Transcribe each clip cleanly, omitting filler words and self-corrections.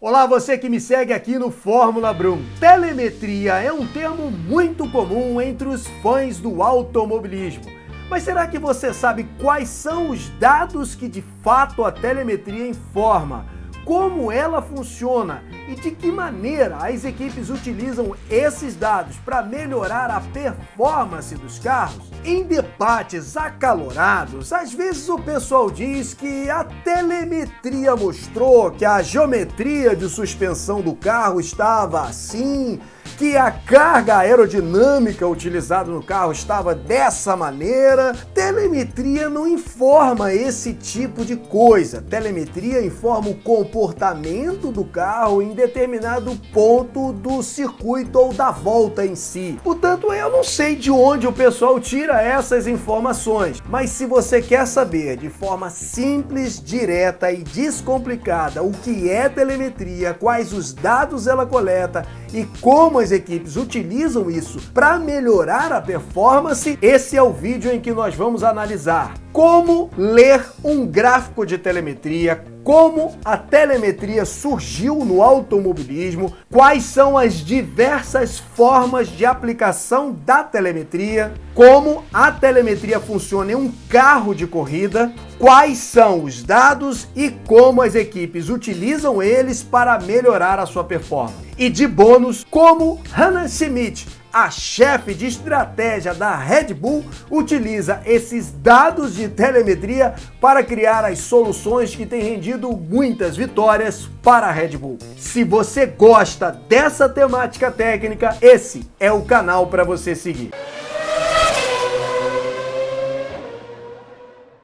Olá, você que me segue aqui no Fórmula Brum. Telemetria é um termo muito comum entre os fãs do automobilismo. Mas será que você sabe quais são os dados que de fato a telemetria informa? Como ela funciona e de que maneira as equipes utilizam esses dados para melhorar a performance dos carros? Em debates acalorados, às vezes o pessoal diz que a telemetria mostrou que a geometria de suspensão do carro estava assim, que a carga aerodinâmica utilizada no carro estava dessa maneira. Telemetria não informa esse tipo de coisa. Telemetria informa o comportamento do carro em determinado ponto do circuito ou da volta em si. Portanto, eu não sei de onde o pessoal tira essas informações, mas se você quer saber de forma simples, direta e descomplicada o que é telemetria, quais os dados ela coleta e como as equipes utilizam isso para melhorar a performance, esse é o vídeo em que nós vamos analisar como ler um gráfico de telemetria, como a telemetria surgiu no automobilismo, quais são as diversas formas de aplicação da telemetria, como a telemetria funciona em um carro de corrida, quais são os dados e como as equipes utilizam eles para melhorar a sua performance. E de bônus, como Hannah Schmidt, a chefe de estratégia da Red Bull, utiliza esses dados de telemetria para criar as soluções que têm rendido muitas vitórias para a Red Bull. Se você gosta dessa temática técnica, esse é o canal para você seguir.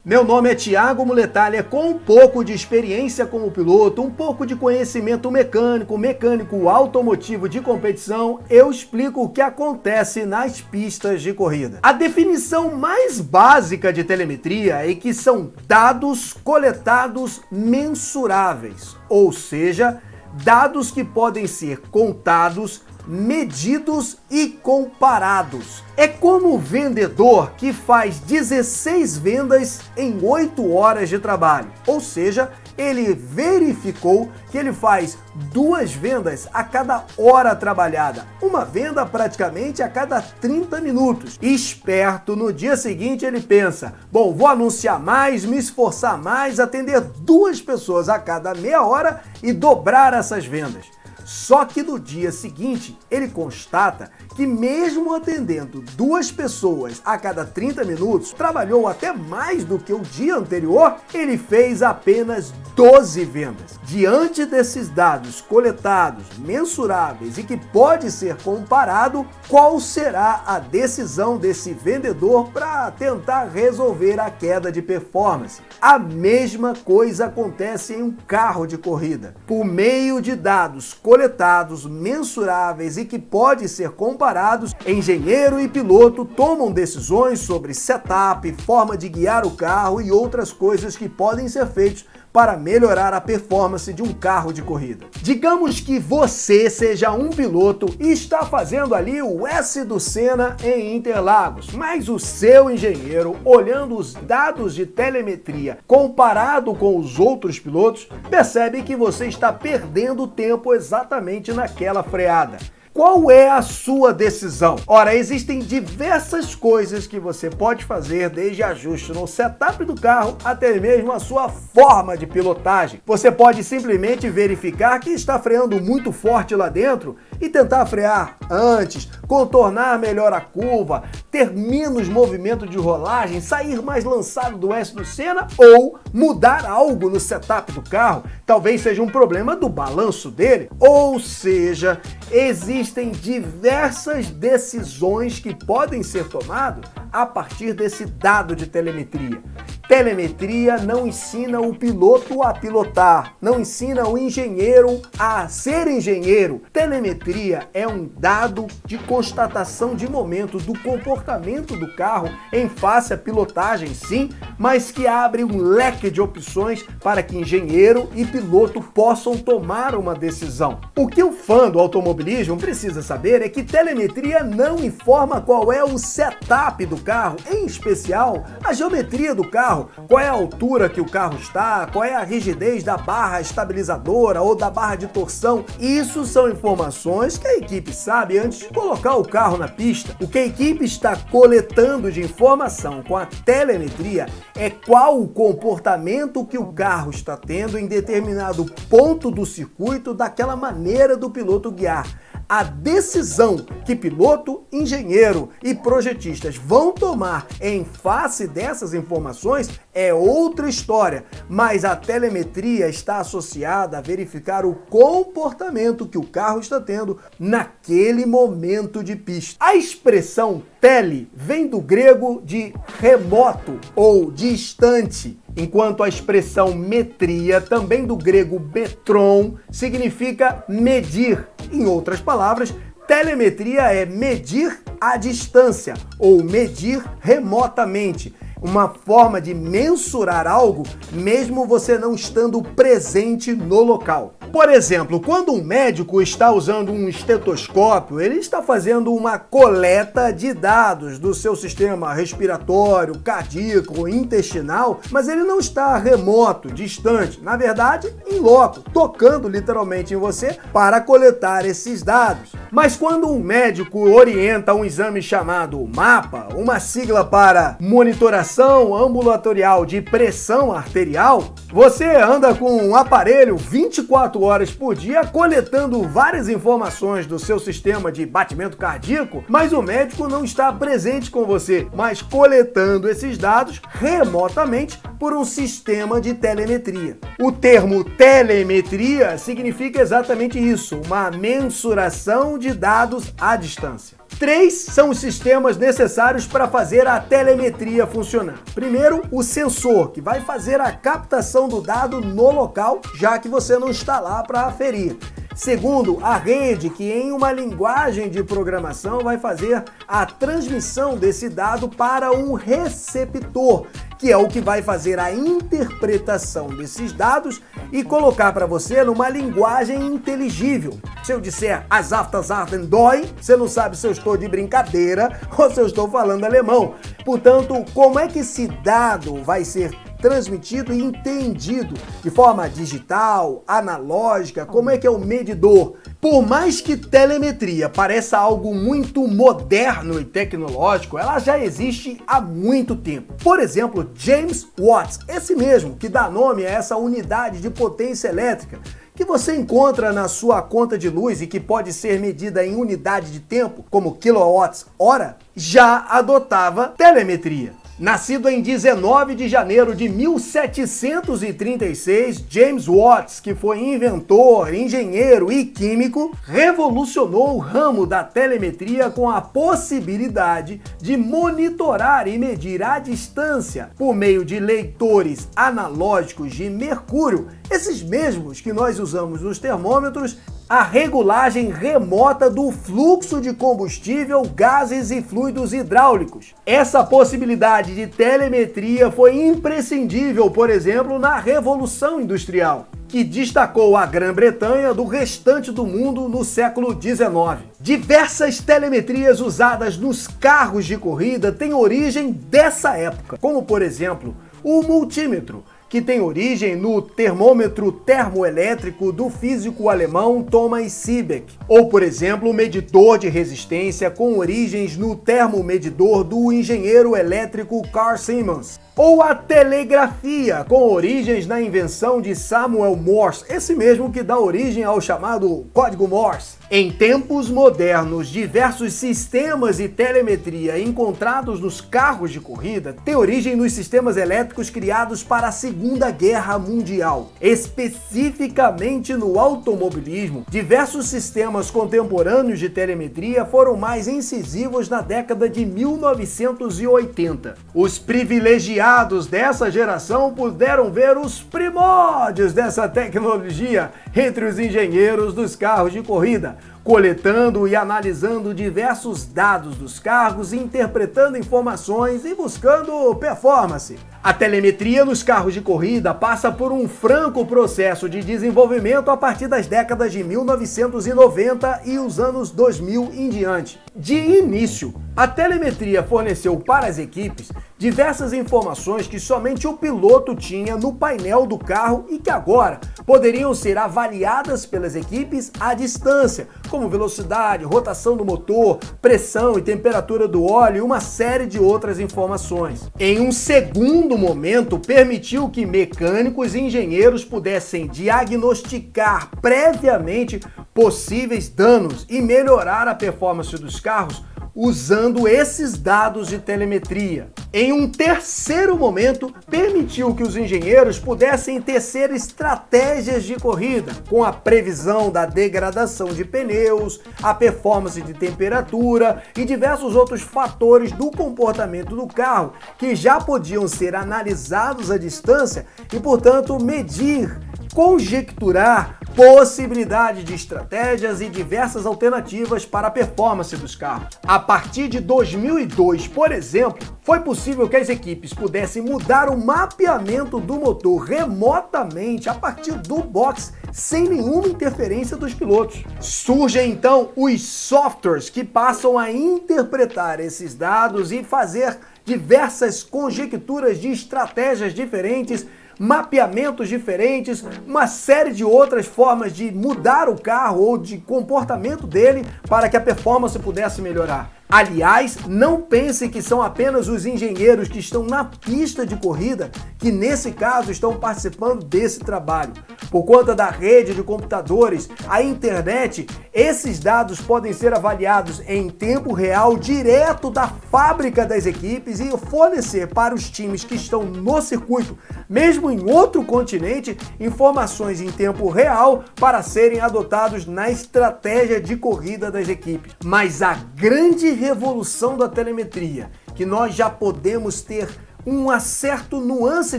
Meu nome é Thiago Muletalha, com um pouco de experiência como piloto, um pouco de conhecimento mecânico automotivo de competição, eu explico o que acontece nas pistas de corrida. A definição mais básica de telemetria é que são dados coletados mensuráveis, ou seja, dados que podem ser contados, medidos e comparados. É como o vendedor que faz 16 vendas em 8 horas de trabalho, ou seja, ele verificou que ele faz 2 vendas a cada hora trabalhada, uma venda praticamente a cada 30 minutos. Esperto, no dia seguinte ele pensa, bom, vou anunciar mais, me esforçar mais, atender 2 pessoas a cada meia hora e dobrar essas vendas. Só que no dia seguinte, ele constata que mesmo atendendo 2 pessoas a cada 30 minutos, trabalhou até mais do que o dia anterior, ele fez apenas 12 vendas. Diante desses dados coletados, mensuráveis e que pode ser comparado, qual será a decisão desse vendedor para tentar resolver a queda de performance? A mesma coisa acontece em um carro de corrida. Por meio de dados coletados, mensuráveis e que pode ser comparados, engenheiro e piloto tomam decisões sobre setup, forma de guiar o carro e outras coisas que podem ser feitas para melhorar a performance de um carro de corrida. Digamos que você seja um piloto e está fazendo ali o S do Senna em Interlagos, mas o seu engenheiro, olhando os dados de telemetria comparado com os outros pilotos, percebe que você está perdendo tempo exatamente naquela freada. Qual é a sua decisão? Ora, existem diversas coisas que você pode fazer, desde ajuste no setup do carro até mesmo a sua forma de pilotagem. Você pode simplesmente verificar que está freando muito forte lá dentro e tentar frear antes, contornar melhor a curva, ter menos movimento de rolagem, sair mais lançado do S do Senna ou mudar algo no setup do carro. Talvez seja um problema do balanço dele. Ou seja, existem diversas decisões que podem ser tomadas a partir desse dado de telemetria. Telemetria não ensina o piloto a pilotar, não ensina o engenheiro a ser engenheiro. Telemetria é um dado de constatação de momento do comportamento do carro em face à pilotagem, sim, mas que abre um leque de opções para que engenheiro e piloto possam tomar uma decisão. O que o fã do automobilismo precisa saber é que telemetria não informa qual é o setup do carro, em especial a geometria do carro, carro, qual é a altura que o carro está, qual é a rigidez da barra estabilizadora ou da barra de torção. Isso são informações que a equipe sabe antes de colocar o carro na pista. O que a equipe está coletando de informação com a telemetria é qual o comportamento que o carro está tendo em determinado ponto do circuito, daquela maneira do piloto guiar. A decisão que piloto, engenheiro e projetistas vão tomar em face dessas informações é outra história, mas a telemetria está associada a verificar o comportamento que o carro está tendo naquele momento de pista. A expressão tele vem do grego de remoto ou distante, enquanto a expressão metria, também do grego metron, significa medir. Em outras palavras, telemetria é medir à distância ou medir remotamente, uma forma de mensurar algo mesmo você não estando presente no local. Por exemplo, quando um médico está usando um estetoscópio, ele está fazendo uma coleta de dados do seu sistema respiratório, cardíaco, intestinal, mas ele não está remoto, distante, na verdade, em loco, tocando literalmente em você para coletar esses dados. Mas quando um médico orienta um exame chamado MAPA, uma sigla para monitoração ambulatorial de pressão arterial, você anda com um aparelho 24 horas por dia coletando várias informações do seu sistema de batimento cardíaco, mas o médico não está presente com você, mas coletando esses dados remotamente por um sistema de telemetria. O termo telemetria significa exatamente isso, uma mensuração de dados à distância. 3 são os sistemas necessários para fazer a telemetria funcionar. Primeiro, o sensor, que vai fazer a captação do dado no local, já que você não está lá para aferir. Segundo, a rede, que em uma linguagem de programação vai fazer a transmissão desse dado para um receptor, que é o que vai fazer a interpretação desses dados e colocar para você numa linguagem inteligível. Se eu disser as aftas arden dói, você não sabe se eu estou de brincadeira ou se eu estou falando alemão. Portanto, como é que esse dado vai ser transmitido e entendido de forma digital, analógica, como é que é o medidor? Por mais que telemetria pareça algo muito moderno e tecnológico, ela já existe há muito tempo. Por exemplo, James Watts, esse mesmo que dá nome a essa unidade de potência elétrica, que você encontra na sua conta de luz e que pode ser medida em unidade de tempo, como quilowatts-hora, já adotava telemetria. Nascido em 19 de janeiro de 1736, James Watts, que foi inventor, engenheiro e químico, revolucionou o ramo da telemetria com a possibilidade de monitorar e medir à distância, por meio de leitores analógicos de mercúrio, esses mesmos que nós usamos nos termômetros, a regulagem remota do fluxo de combustível, gases e fluidos hidráulicos. Essa possibilidade de telemetria foi imprescindível, por exemplo, na Revolução Industrial, que destacou a Grã-Bretanha do restante do mundo no século XIX. Diversas telemetrias usadas nos carros de corrida têm origem dessa época, como por exemplo, o multímetro, que tem origem no termômetro termoelétrico do físico alemão Thomas Seebeck, ou, por exemplo, o medidor de resistência com origens no termomedidor do engenheiro elétrico Carl Siemens, ou a telegrafia, com origens na invenção de Samuel Morse, esse mesmo que dá origem ao chamado Código Morse. Em tempos modernos, diversos sistemas de telemetria encontrados nos carros de corrida têm origem nos sistemas elétricos criados para a Segunda Guerra Mundial. Especificamente no automobilismo, diversos sistemas contemporâneos de telemetria foram mais incisivos na década de 1980. Os privilegiados dessa geração puderam ver os primórdios dessa tecnologia entre os engenheiros dos carros de corrida, coletando e analisando diversos dados dos carros, interpretando informações e buscando performance. A telemetria nos carros de corrida passa por um franco processo de desenvolvimento a partir das décadas de 1990 e os anos 2000 em diante. De início, a telemetria forneceu para as equipes diversas informações que somente o piloto tinha no painel do carro e que agora poderiam ser avaliadas pelas equipes à distância, como velocidade, rotação do motor, pressão e temperatura do óleo e uma série de outras informações. Em um segundo momento, permitiu que mecânicos e engenheiros pudessem diagnosticar previamente possíveis danos e melhorar a performance dos carros usando esses dados de telemetria. Em um terceiro momento, permitiu que os engenheiros pudessem tecer estratégias de corrida, com a previsão da degradação de pneus, a performance de temperatura e diversos outros fatores do comportamento do carro que já podiam ser analisados à distância e, portanto, medir, conjecturar possibilidade de estratégias e diversas alternativas para a performance dos carros. A partir de 2002, por exemplo, foi possível que as equipes pudessem mudar o mapeamento do motor remotamente a partir do box, sem nenhuma interferência dos pilotos. Surgem então os softwares que passam a interpretar esses dados e fazer diversas conjecturas de estratégias diferentes, mapeamentos diferentes, uma série de outras formas de mudar o carro ou de comportamento dele para que a performance pudesse melhorar. Aliás, não pense que são apenas os engenheiros que estão na pista de corrida que, nesse caso, estão participando desse trabalho. Por conta da rede de computadores, a internet, esses dados podem ser avaliados em tempo real direto da fábrica das equipes e fornecer para os times que estão no circuito, mesmo em outro continente, informações em tempo real para serem adotados na estratégia de corrida das equipes. Mas a grande revolução da telemetria, que nós já podemos ter um certo nuance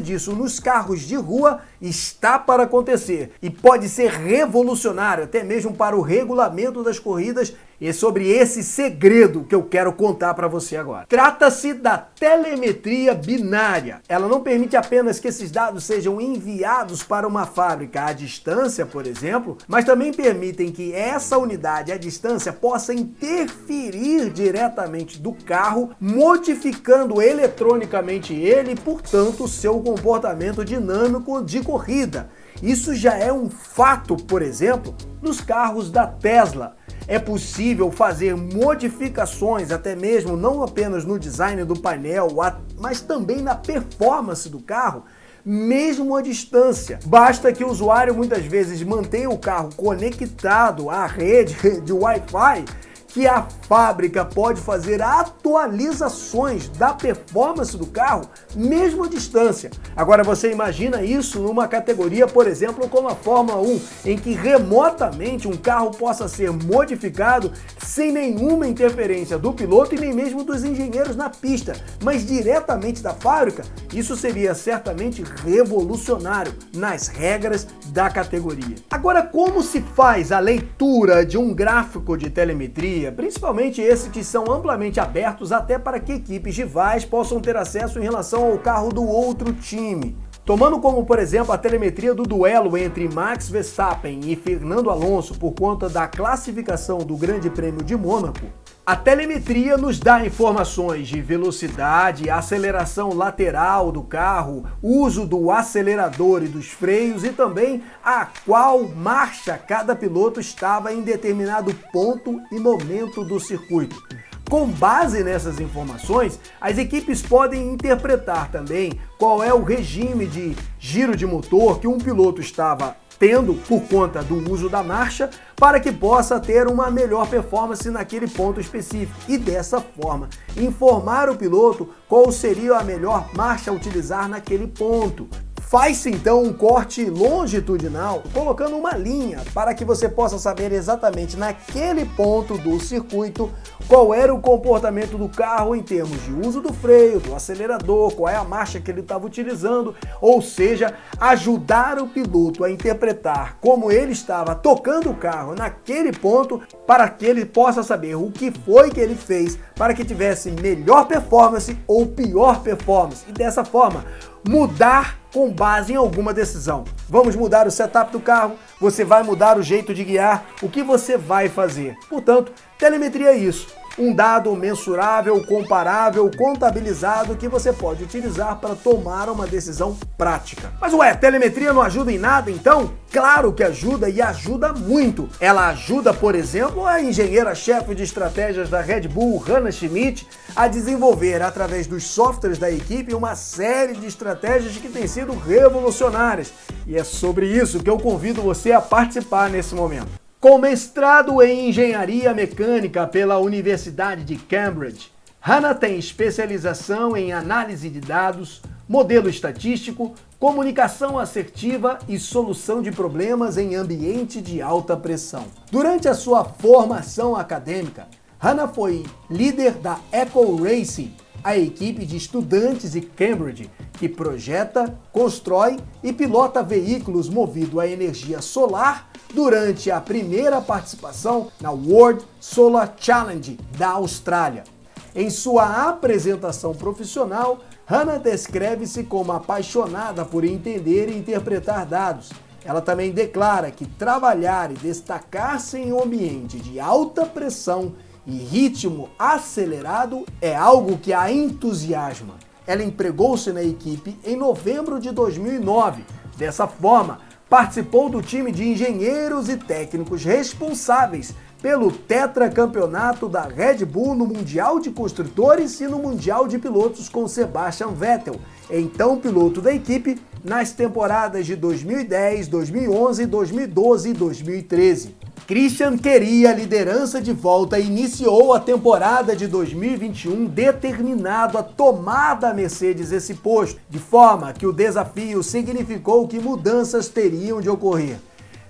disso nos carros de rua, está para acontecer e pode ser revolucionário até mesmo para o regulamento das corridas. E é sobre esse segredo que eu quero contar para você agora. Trata-se da telemetria binária. Ela não permite apenas que esses dados sejam enviados para uma fábrica à distância, por exemplo, mas também permitem que essa unidade à distância possa interferir diretamente do carro, modificando eletronicamente ele e, portanto, seu comportamento dinâmico de corrida. Isso já é um fato, por exemplo, nos carros da Tesla. É possível fazer modificações, até mesmo não apenas no design do painel, mas também na performance do carro, mesmo à distância. Basta que o usuário muitas vezes mantenha o carro conectado à rede de Wi-Fi, que a fábrica pode fazer atualizações da performance do carro, mesmo à distância. Agora você imagina isso numa categoria, por exemplo, como a Fórmula 1, em que remotamente um carro possa ser modificado sem nenhuma interferência do piloto e nem mesmo dos engenheiros na pista, mas diretamente da fábrica. Isso seria certamente revolucionário nas regras da categoria. Agora, como se faz a leitura de um gráfico de telemetria, principalmente esses que são amplamente abertos até para que equipes rivais possam ter acesso em relação ao carro do outro time? Tomando como, por exemplo, a telemetria do duelo entre Max Verstappen e Fernando Alonso por conta da classificação do Grande Prêmio de Mônaco, a telemetria nos dá informações de velocidade, aceleração lateral do carro, uso do acelerador e dos freios e também a qual marcha cada piloto estava em determinado ponto e momento do circuito. Com base nessas informações, as equipes podem interpretar também qual é o regime de giro de motor que um piloto estava tendo por conta do uso da marcha para que possa ter uma melhor performance naquele ponto específico e dessa forma informar o piloto qual seria a melhor marcha a utilizar naquele ponto. Faz-se então um corte longitudinal, colocando uma linha para que você possa saber exatamente naquele ponto do circuito qual era o comportamento do carro em termos de uso do freio, do acelerador, qual é a marcha que ele estava utilizando, ou seja, ajudar o piloto a interpretar como ele estava tocando o carro naquele ponto para que ele possa saber o que foi que ele fez para que tivesse melhor performance ou pior performance e dessa forma mudar com base em alguma decisão. Vamos mudar o setup do carro, você vai mudar o jeito de guiar, o que você vai fazer. Portanto, telemetria é isso. Um dado mensurável, comparável, contabilizado que você pode utilizar para tomar uma decisão prática. Mas ué, telemetria não ajuda em nada então? Claro que ajuda e ajuda muito. Ela ajuda, por exemplo, a engenheira-chefe de estratégias da Red Bull, Hannah Schmidt, a desenvolver através dos softwares da equipe uma série de estratégias que têm sido revolucionárias. E é sobre isso que eu convido você a participar nesse momento. Com mestrado em Engenharia Mecânica pela Universidade de Cambridge, Hannah tem especialização em análise de dados, modelo estatístico, comunicação assertiva e solução de problemas em ambiente de alta pressão. Durante a sua formação acadêmica, Hannah foi líder da Eco Racing, a equipe de estudantes de Cambridge que projeta, constrói e pilota veículos movidos a energia solar durante a primeira participação na World Solar Challenge da Austrália. Em sua apresentação profissional, Hannah descreve-se como apaixonada por entender e interpretar dados. Ela também declara que trabalhar e destacar-se em um ambiente de alta pressão e ritmo acelerado é algo que a entusiasma. Ela empregou-se na equipe em novembro de 2009. Dessa forma, participou do time de engenheiros e técnicos responsáveis pelo tetracampeonato da Red Bull no Mundial de Construtores e no Mundial de Pilotos com Sebastian Vettel, então piloto da equipe, nas temporadas de 2010, 2011, 2012 e 2013. Christian queria a liderança de volta e iniciou a temporada de 2021 determinado a tomar da Mercedes esse posto, de forma que o desafio significou que mudanças teriam de ocorrer.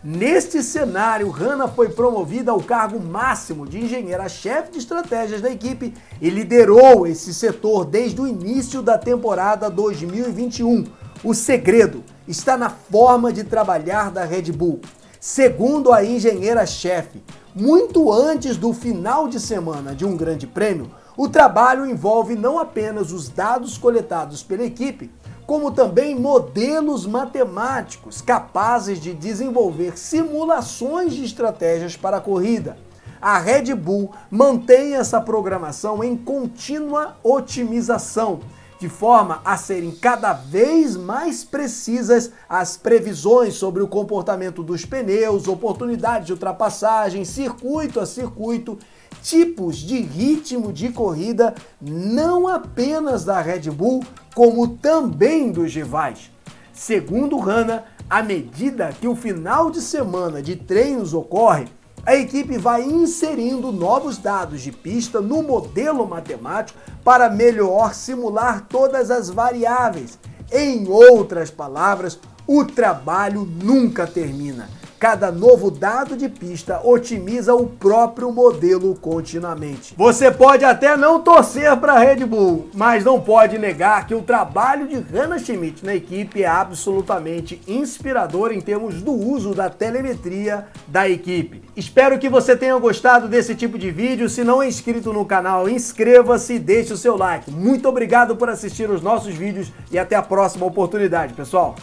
Neste cenário, Hannah foi promovida ao cargo máximo de engenheira-chefe de estratégias da equipe e liderou esse setor desde o início da temporada 2021. O segredo está na forma de trabalhar da Red Bull. Segundo a engenheira-chefe, muito antes do final de semana de um grande prêmio, o trabalho envolve não apenas os dados coletados pela equipe, como também modelos matemáticos capazes de desenvolver simulações de estratégias para a corrida. A Red Bull mantém essa programação em contínua otimização, de forma a serem cada vez mais precisas as previsões sobre o comportamento dos pneus, oportunidades de ultrapassagem, circuito a circuito, tipos de ritmo de corrida, não apenas da Red Bull, como também dos rivais. Segundo Hannah, à medida que o final de semana de treinos ocorre, a equipe vai inserindo novos dados de pista no modelo matemático para melhor simular todas as variáveis. Em outras palavras, o trabalho nunca termina. Cada novo dado de pista otimiza o próprio modelo continuamente. Você pode até não torcer para a Red Bull, mas não pode negar que o trabalho de Hannah Schmidt na equipe é absolutamente inspirador em termos do uso da telemetria da equipe. Espero que você tenha gostado desse tipo de vídeo. Se não é inscrito no canal, inscreva-se e deixe o seu like. Muito obrigado por assistir os nossos vídeos e até a próxima oportunidade, pessoal.